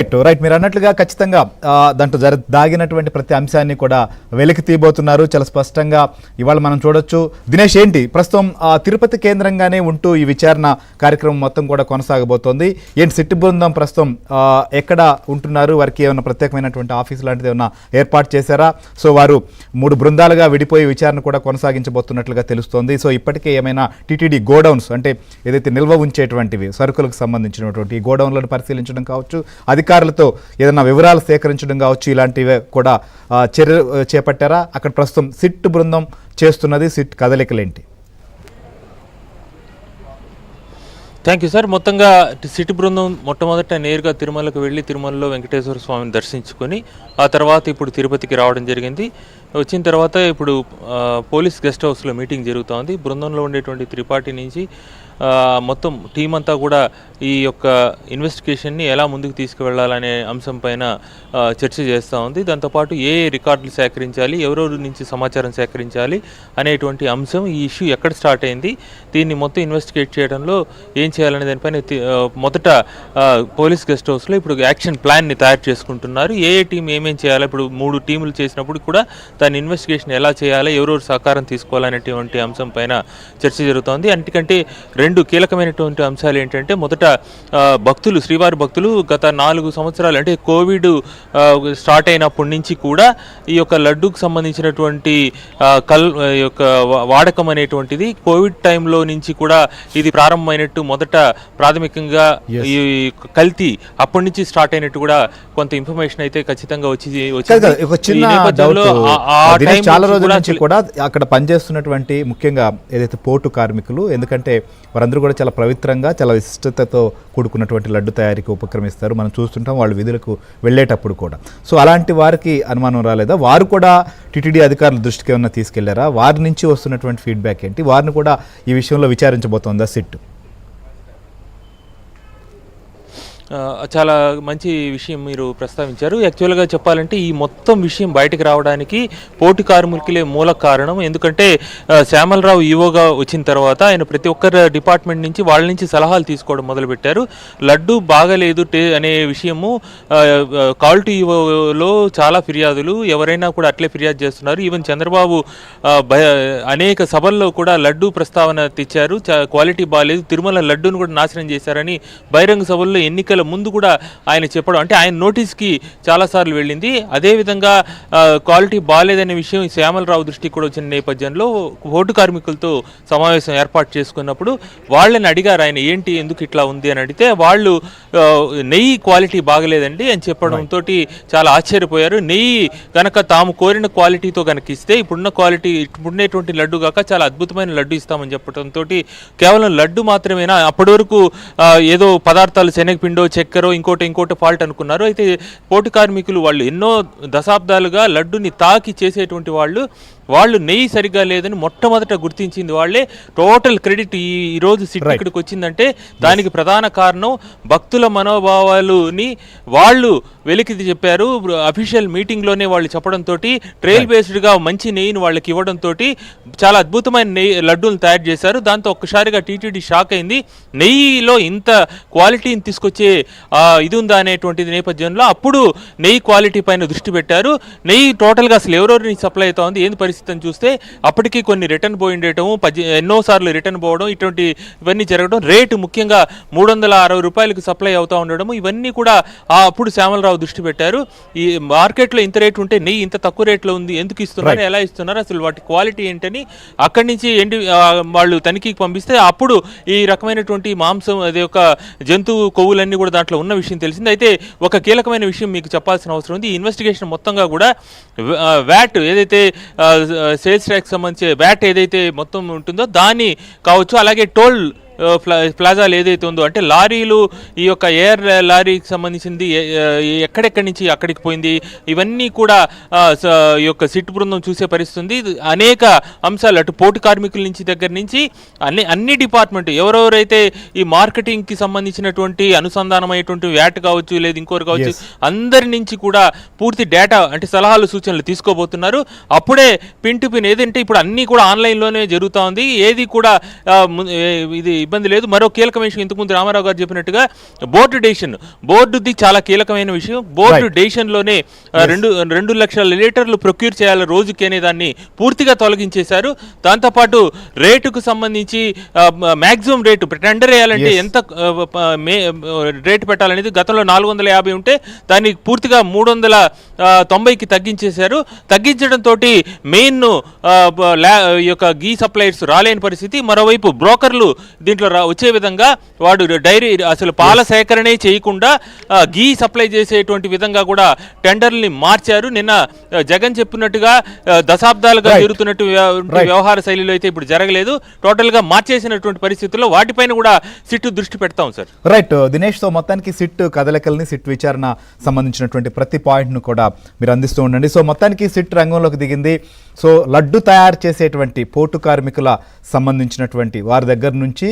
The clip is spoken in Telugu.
రైట్, మీరు అన్నట్లుగా ఖచ్చితంగా దాంట్లో దాగినటువంటి ప్రతి అంశాన్ని కూడా వెలికి తీయబోతున్నారు చాలా స్పష్టంగా. ఇవాళ మనం చూడొచ్చు. దినేష్, ఏంటి ప్రస్తుతం తిరుపతి కేంద్రంగానే ఉంటూ ఈ విచారణ కార్యక్రమం మొత్తం కూడా కొనసాగబోతోంది. ఏంటి సిట్టు బృందం ప్రస్తుతం ఎక్కడ ఉంటున్నారు? వారికి ఏమైనా ప్రత్యేకమైనటువంటి ఆఫీసు లాంటిది ఏమైనా ఏర్పాటు చేశారా? సో వారు 3 బృందాలుగా విడిపోయి విచారణ కూడా కొనసాగించబోతున్నట్లుగా తెలుస్తోంది. సో ఇప్పటికే ఏమైనా టీటీడీ గోడౌన్స్, అంటే ఏదైతే నిల్వ ఉంచేటువంటివి సరుకులకు సంబంధించినటువంటి ఈ గోడౌన్లను పరిశీలించడం కావచ్చు, అధికారులతో ఏదైనా వివరాలు సేకరించడం కావచ్చు, ఇలాంటివి కూడా చర్యలు చేపట్టారా? అక్కడ ప్రస్తుతం సిట్ బృందం చేస్తున్నది సిట్ కదలికలేంటి? Thank you sir. మొత్తంగా సిట్ బృందం మొట్టమొదట నేరుగా తిరుమలకు వెళ్ళి తిరుమలలో వెంకటేశ్వర స్వామిని దర్శించుకొని ఆ తర్వాత ఇప్పుడు తిరుపతికి రావడం జరిగింది. వచ్చిన తర్వాత ఇప్పుడు పోలీస్ గెస్ట్ హౌస్లో మీటింగ్ జరుగుతోంది. బృందంలో ఉండేటువంటి త్రిపాఠి నుంచి మొత్తం టీం అంతా కూడా ఈ యొక్క ఇన్వెస్టిగేషన్ని ఎలా ముందుకు తీసుకువెళ్ళాలనే అంశం పైన చర్చ చేస్తూ ఉంది. దాంతోపాటు ఏ రికార్డులు సేకరించాలి, ఎవరెవరి నుంచి సమాచారం సేకరించాలి అనేటువంటి అంశం, ఈ ఇష్యూ ఎక్కడ స్టార్ట్ అయింది, దీన్ని మొత్తం ఇన్వెస్టిగేట్ చేయడంలో ఏం చేయాలనే దానిపైన మొదట పోలీస్ గెస్ట్ హౌస్లో ఇప్పుడు యాక్షన్ ప్లాన్ని తయారు చేసుకుంటున్నారు. ఏ టీం ఏమేం చేయాలి, ఇప్పుడు 3 టీములు చేసినప్పుడు కూడా దాని ఇన్వెస్టిగేషన్ ఎలా చేయాలి, ఎవరెవరు సహకారం తీసుకోవాలనేటువంటి అంశం పైన చర్చ జరుగుతోంది. అంతకంటే 2 కీలకమైనటువంటి అంశాలు ఏంటంటే, మొదట భక్తులు, శ్రీవారి భక్తులు గత 4 సంవత్సరాలు, అంటే కోవిడ్ స్టార్ట్ అయినప్పటి నుంచి కూడా ఈ యొక్క లడ్డూకు సంబంధించినటువంటి యొక్క వాడకం అనేటువంటిది కోవిడ్ టైంలో నుంచి కూడా ఇది ప్రారంభమైనట్టు మొదట ప్రాథమికంగా ఈ కల్తీ అప్పటి నుంచి స్టార్ట్ అయినట్టు కూడా కొంత ఇన్ఫర్మేషన్ అయితే ఖచ్చితంగా చాలా రోజుల నుంచి కూడా అక్కడ పనిచేస్తున్నటువంటి ముఖ్యంగా ఏదైతే పోర్టు కార్మికులు, ఎందుకంటే వారందరూ కూడా చాలా పవిత్రంగా చాలా విశిష్టతతో కూడుకున్నటువంటి లడ్డు తయారీకి ఉపక్రమిస్తారు. మనం చూస్తుంటాం వాళ్ళు విధులకు వెళ్ళేటప్పుడు కూడా. సో అలాంటి వారికి అనుమానం రాలేదా? వారు కూడా టీటీడీ అధికారుల దృష్టికి ఏమన్నా తీసుకెళ్లారా? వారి నుంచి వస్తున్నటువంటి ఫీడ్బ్యాక్ ఏంటి? వారిని కూడా ఈ విషయంలో విచారించబోతోందా సిట్? చాలా మంచి విషయం మీరు ప్రస్తావించారు. యాక్చువల్గా చెప్పాలంటే ఈ మొత్తం విషయం బయటకు రావడానికి పోటీ కార్మికులే మూల కారణం. ఎందుకంటే శ్యామలరావు ఈవోగా వచ్చిన తర్వాత ఆయన ప్రతి ఒక్కరి డిపార్ట్మెంట్ నుంచి వాళ్ళ నుంచి సలహాలు తీసుకోవడం మొదలుపెట్టారు. లడ్డు బాగలేదు అనే విషయము క్వాలిటీ ఈవోలో చాలా ఫిర్యాదులు, ఎవరైనా కూడా అట్లే ఫిర్యాదు చేస్తున్నారు. ఈవెన్ చంద్రబాబు అనేక సభల్లో కూడా లడ్డు ప్రస్తావన తెచ్చారు, క్వాలిటీ బాగాలేదు, తిరుమల లడ్డూను కూడా నాశనం చేశారని బహిరంగ సభల్లో ఎన్నికల ముందు కూడా ఆయన చెప్పడం, అంటే ఆయన నోటీస్కి చాలాసార్లు వెళ్ళింది. అదేవిధంగా క్వాలిటీ బాగాలేదనే విషయం శ్యామలరావు దృష్టికి కూడా వచ్చిన నేపథ్యంలో పోటు కార్మికులతో సమావేశం ఏర్పాటు చేసుకున్నప్పుడు వాళ్ళని అడిగారు ఆయన, ఏంటి ఎందుకు ఇట్లా ఉంది అని అడిగితే వాళ్ళు నెయ్యి క్వాలిటీ బాగలేదండి అని చెప్పడంతో చాలా ఆశ్చర్యపోయారు. నెయ్యి కనుక తాము కోరిన క్వాలిటీతో కనుక ఇస్తే ఇప్పుడున్న క్వాలిటీ, ఇప్పుడున్నటువంటి లడ్డు కాక చాలా అద్భుతమైన లడ్డు ఇస్తామని చెప్పడంతో కేవలం లడ్డు మాత్రమేనా, అప్పటి వరకు ఏదో పదార్థాలు శనగపిండో చక్కెరో ఇంకోటి ఫాల్ట్ అనుకున్నారు. అయితే పోటు కార్మికులు వాళ్ళు ఎన్నో దశాబ్దాలుగా లడ్డుని తాకి చేసేటువంటి వాళ్ళు నెయ్యి సరిగ్గా లేదని మొట్టమొదట గుర్తించింది వాళ్ళే. టోటల్ క్రెడిట్ ఈరోజు సిట్ ఇక్కడికి వచ్చిందంటే దానికి ప్రధాన కారణం భక్తుల మనోభావాలుని వాళ్ళు వెలికి చెప్పారు. అఫీషియల్ మీటింగ్లోనే వాళ్ళు చెప్పడంతో ట్రయల్ బేస్డ్గా మంచి నెయ్యిని వాళ్ళకి ఇవ్వడంతో చాలా అద్భుతమైన లడ్డూలు తయారు చేశారు. దాంతో ఒక్కసారిగా టీటీడీ షాక్ అయింది. నెయ్యిలో ఇంత క్వాలిటీని తీసుకొచ్చే ఇది ఉందా అనేటువంటిది నేపథ్యంలో అప్పుడు నెయ్యి క్వాలిటీ పైన దృష్టి పెట్టారు. నెయ్యి టోటల్గా అసలు ఎవరెవరి సప్లై అవుతా ఉంది, ఏంది పరిస్థితి అని చూస్తే అప్పటికి కొన్ని రిటర్న్ పోయి ఉండటము, ఎన్నోసార్లు రిటర్న్ పోవడం, ఇవన్నీ జరగడం, రేటు ముఖ్యంగా 360 రూపాయలకు సప్లై అవుతూ ఉండడం, ఇవన్నీ కూడా అప్పుడు శ్యామలరావు దృష్టి పెట్టారు. ఈ మార్కెట్లో ఇంత రేటు ఉంటే నెయ్యి ఇంత తక్కువ రేట్లో ఉంది, ఎందుకు ఇస్తున్నారు, ఎలా ఇస్తున్నారు, అసలు వాటి క్వాలిటీ ఏంటని అక్కడి నుంచి వాళ్ళు తనిఖీకి పంపిస్తే అప్పుడు ఈ రకమైనటువంటి మాంసం, అదే ఒక జంతువు కొవ్వులన్నీ కూడా దాంట్లో ఉన్న విషయం తెలిసింది. అయితే ఒక కీలకమైన విషయం మీకు చెప్పాల్సిన అవసరం ఉంది. ఈ ఇన్వెస్టిగేషన్ మొత్తంగా కూడా వ్యాట్ ఏదైతే సేల్స్ ట్యాక్స్ సంబంధించి వ్యాట్ ఏదైతే మొత్తం ఉంటుందో దాన్ని కావచ్చు, అలాగే టోల్ ప్లాజాలు ఏదైతే ఉందో, అంటే లారీలు, ఈ యొక్క ఎయిర్ లారీకి సంబంధించింది ఎక్కడెక్కడి నుంచి అక్కడికి పోయింది, ఇవన్నీ కూడా ఈ యొక్క సిట్ బృందం చూసే పరిస్థితుంది. అనేక అంశాలు, అటు పోటు కార్మికుల నుంచి దగ్గర నుంచి అన్ని డిపార్ట్మెంట్ ఎవరెవరైతే ఈ మార్కెటింగ్కి సంబంధించినటువంటి అనుసంధానమైనటువంటి వ్యాట్ కావచ్చు, లేదు ఇంకోరు కావచ్చు, అందరి నుంచి కూడా పూర్తి డేటా, అంటే సలహాలు సూచనలు తీసుకోబోతున్నారు. అప్పుడే పిన్ టు పిన్, ఏదంటే ఇప్పుడు అన్నీ కూడా ఆన్లైన్లోనే జరుగుతూ ఉంది, ఏది కూడా ఇది ఇబ్బంది లేదు. మరో కీలకమైన విషయం ఇంతకుముందు రామారావు గారు చెప్పినట్టుగా బోర్డుది చాలా కీలకమైన విషయం. బోర్డు డెసిషన్లోనే 2 లక్షల లీటర్లు ప్రొక్యూర్ చేయాలి రోజుకి అనే దాన్ని పూర్తిగా తొలగించేశారు. దాంతోపాటు రేటుకు సంబంధించి మ్యాక్సిమం రేటు టెండర్ వేయాలంటే ఎంత రేటు పెట్టాలనేది గతంలో 450 ఉంటే దాన్ని పూర్తిగా 390కి తగ్గించేశారు. తగ్గించడంతో మెయిన్ యొక్క గీ సప్లయర్స్ రాలేని పరిస్థితి. మరోవైపు బ్రోకర్లు దీంట్లో వచ్చే విధంగా వాడు డైరీ అసలు పాల సేకరణే చేయకుండా గీ సప్లై చేసేటువంటి విధంగా కూడా టెండర్ని మార్చారు. నిన్న జగన్ చెప్పినట్టుగా దశాబ్దాలుగా జరుగుతున్నట్టు వ్యవహార శైలిలో అయితే ఇప్పుడు జరగలేదు. టోటల్ గా మార్చేసినటువంటి పరిస్థితుల్లో వాటిపైన కూడా సిట్ దృష్టి పెడతాం సార్. రైట్ దినేష్, తో మొత్తానికి సిట్ కదలికల్ని, సిట్ విచారణ సంబంధించినటువంటి ప్రతి పాయింట్ ను కూడా మీరు అందిస్తూ ఉండండి. సో మొత్తానికి సిట్ రంగంలోకి దిగింది. సో లడ్డు తయారు చేసేటువంటి పోటు కార్మికుల సంబంధించినటువంటి వారి దగ్గర నుంచి